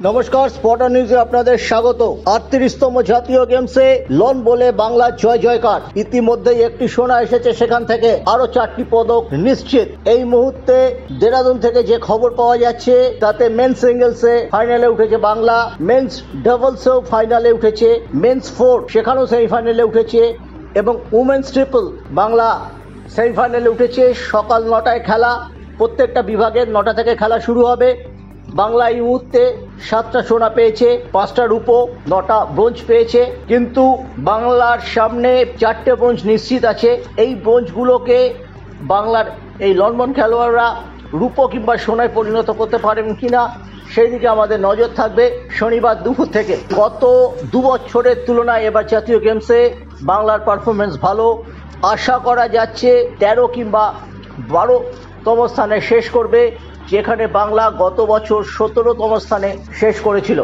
নমস্কার, স্পটার নিউজে আপনাদের স্বাগত। 38তম জাতীয় গেমসে লন বলে বাংলা জয় জয়কার। ইতিমধ্যেই একটি সোনা এসেছে, সেখান থেকে আরো 4টি পদক নিশ্চিত। এই মুহূর্তে দেরাদুন থেকে যে খবর পাওয়া যাচ্ছে তাতে মেন্স সিঙ্গেলসে ফাইনালে উঠেছে বাংলা, মেন্স ডাবলসেও ফাইনালে উঠেছে, মেন্স 4 সেখানেও সেমিফাইনালে উঠেছে এবং উমেন্স ট্রিপল বাংলা সেমিফাইনালে উঠেছে। সকাল 9টায় খেলা, প্রত্যেকটা বিভাগের 9টা থেকে খেলা শুরু হবে। বাংলা এই মুহূর্তে 7টা সোনা পেয়েছে, 5টা রূপো, 9টা ব্রোঞ্জ পেয়েছে, কিন্তু বাংলার সামনে 4টে ব্রোঞ্জ নিশ্চিত আছে। এই ব্রোঞ্জগুলোকে বাংলার এই লন্ডন খেলোয়াড়রা রূপো কিংবা সোনায় পরিণত করতে পারেন কিনা সেই দিকে আমাদের নজর থাকবে শনিবার দুপুর থেকে। গত 2 বছরের তুলনায় এবার জাতীয় গেমসে বাংলার পারফরমেন্স ভালো। আশা করা যাচ্ছে 13 কিংবা 12তম স্থানে শেষ করবে, যেখানে বাংলা গত বছর 17তম স্থানে শেষ করেছিল।